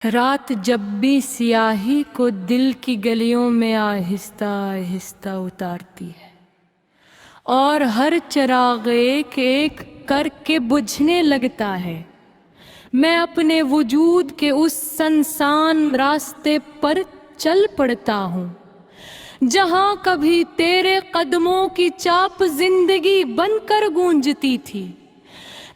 रात जब भी सियाही को दिल की गलियों में आहिस्ता आहिस्ता उतारती है और हर चिराग एक एक करके बुझने लगता है, मैं अपने वजूद के उस सुनसान रास्ते पर चल पड़ता हूँ जहाँ कभी तेरे कदमों की चाप जिंदगी बनकर गूंजती थी,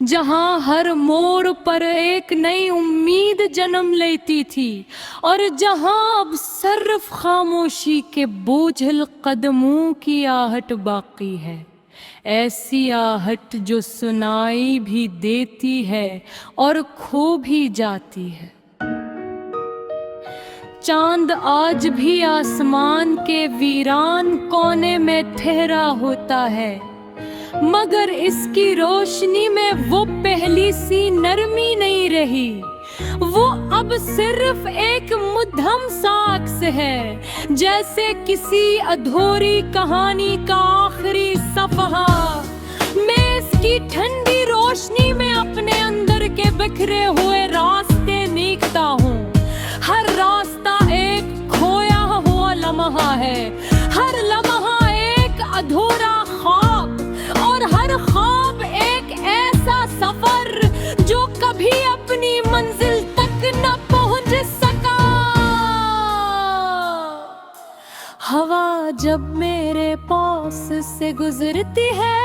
जहाँ हर मोड़ पर एक नई उम्मीद जन्म लेती थी और जहाँ अब सिर्फ खामोशी के बोझल कदमों की आहट बाकी है, ऐसी आहट जो सुनाई भी देती है और खो भी जाती है। चांद आज भी आसमान के वीरान कोने में ठहरा होता है, मगर इसकी रोशनी में वो पहली सी नरमी नहीं रही। वो अब सिर्फ एक मुद्दम सा अक्स है, जैसे किसी अधूरी कहानी का आखिरी सफहा। मैं इसकी ठंडी रोशनी में अपने अंदर के बिखरे हुए रास्ते नीकता हूँ। हर रास्ता एक खोया हुआ लम्हा है, हर लम्हा एक अधूरा ख्वाब और हर ख्वाब एक ऐसा सफर जो कभी अपनी मंजिल तक न पहुंच सका। हवा जब मेरे पास से गुजरती है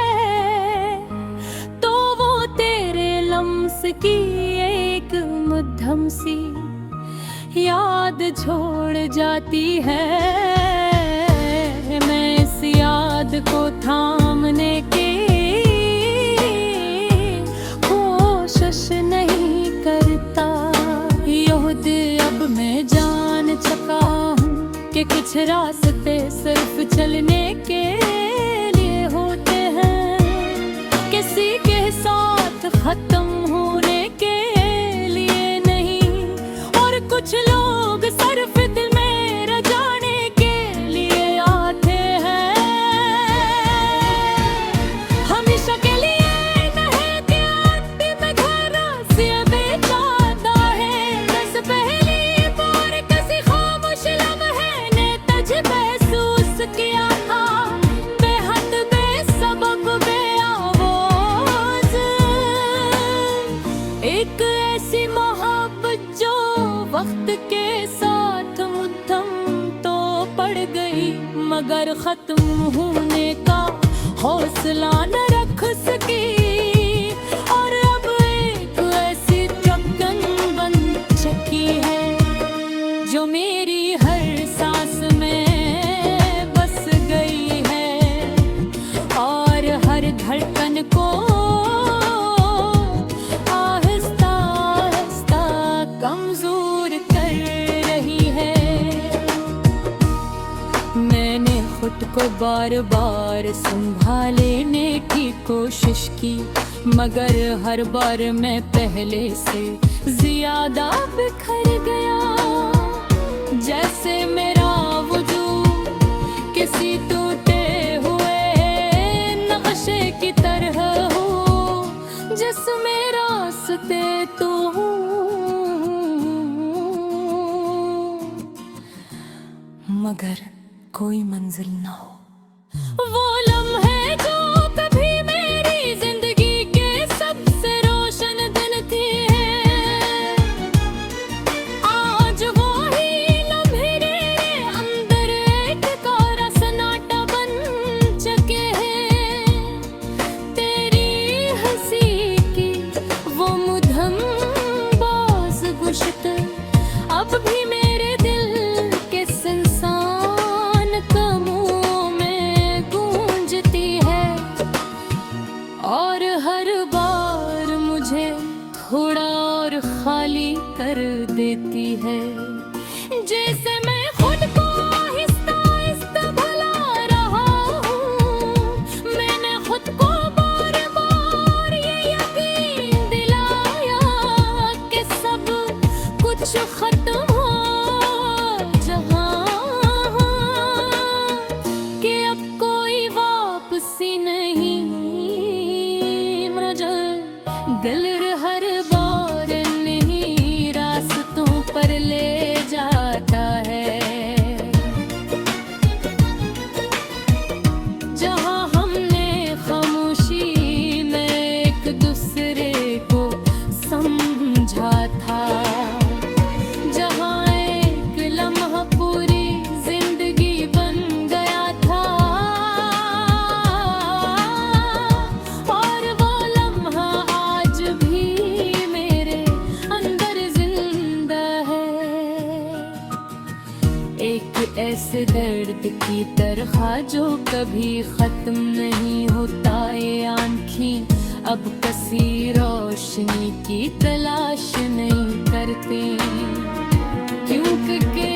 तो वो तेरे लम्स की एक मध्यम सी याद छोड़ जाती है। मैं इस याद को थामने की कोशिश नहीं करता। युद्ध अब मैं जान चुका हूँ कि कुछ रास्ते सिर्फ चलने के लिए होते हैं, किसी के साथ खत्म होने के लिए नहीं। और कुछ लोग सिर्फ दिल में रह जाने के लिए आते हैं, हमेशा के लिए नहीं कि अंतिम घर से बेचाता है। बस पहली बार किसी खामोश लम्हे ने तुझे महसूस किया था, बेहद बेसबब बेआवाज़। एक ऐसी मोहब्बत जो वक्त के साथ मुद्दम तो पड़ गई, मगर खत्म होने का हौसला न रख सकी। और अब एक ऐसी ढक्कन बन चुकी है जो मेरी हर सांस में बस गई है और हर धड़कन को आहिस्ता आहिस्ता कमजोर कर रही है। मैंने खुद को बार बार संभालने की कोशिश की, मगर हर बार मैं पहले से ज्यादा बिखर गया। जैसे मेरा वजूद किसी टूटे हुए नक्शे की तरह हो, जिसमें रास्ते तो मगर कोई मंजिल ना हो। वो लम्हे जो कभी मेरी जिंदगी के सबसे रोशन दिन थे, आज वो ही लम्हे मेरे अंदर एक कारा सन्नाटा बन चुके हैं। तेरी हंसी की वो मुद्दम बाज़ गुश्त अब भी मेरे दिल के सुनसान कमों में गूंजती है और हर बार मुझे थोड़ा और खाली कर देती है। जैसे मैं खुद को आहिस्ता आहिस्ता भुला रहा हूँ, मैंने खुद को बार बार ये यकीन दिलाया कि सब कुछ खत्म हो जहाँ, कि अब कोई वापसी नहीं। मगर दिल हर बार नहीं रास्तों पर ले जाता है। जहाँ हमने खामोशी में एक दूसरे को समझा था, जहाँ एक लम्हा पूरी जिंदगी बन गया था, और वो लम्हा आज भी मेरे अंदर जिंदा है। एक ऐसे दर्द की तरह जो कभी खत्म नहीं होता, ये आँखें अब कसी रोशनी की तलाश नहीं करते, क्योंकि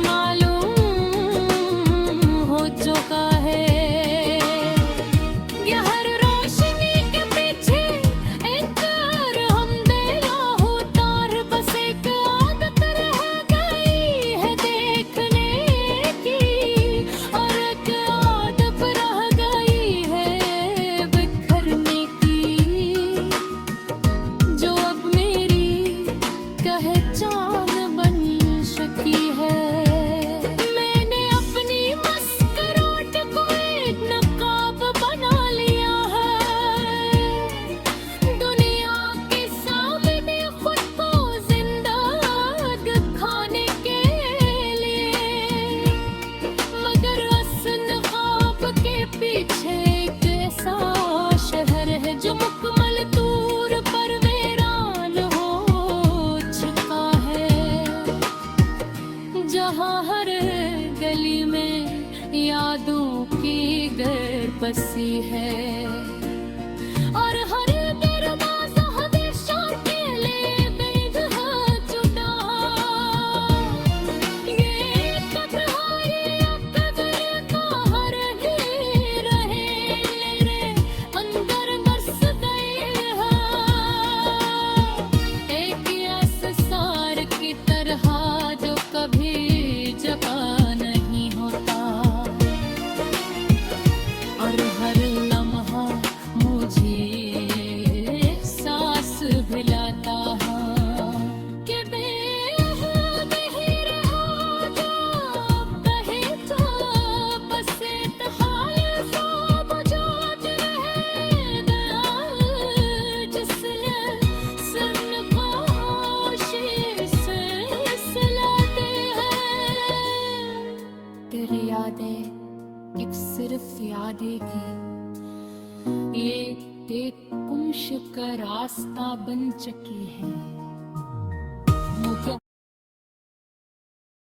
मालूम हो चुका है कि हर रोशनी के पीछे एक और अंधेरा होता है। बस एक आदत रह गई है देखने की, और एक आदत रह गई है बिखरने की, जो अब मेरी पहचान बन सकी है। मैंने अपनी मुस्कुराहट को एक नकाब बना लिया है, दुनिया के सामने खुद को जिंदा दिखाने के लिए, मगर असल ख्वाब के पीछे एक ऐसा शहर है जो मुकम्मल तौर पर वीरान हो चुका है, जहाँ हर गली में यादों की घर बसी है, और हर दरवाजा हमेशा के लिए बंद है जुदा। ये तन्हाई कब्र का हर ही रहे मेरे अंदर बस गए हैं, एक एहसास की तरह जो कभी जगा नहीं होता, और हर लम्हा मुझे सांस भिलाता है कि बेहद ही रहा जो कहे तो बस हाल सा बुझाते रह गया, जिसने सन खामोशी से सिलाते हैं। तेरी यादें एक सिर्फ यादें की, ये एक गुमशुदा रास्ता बन चुकी है।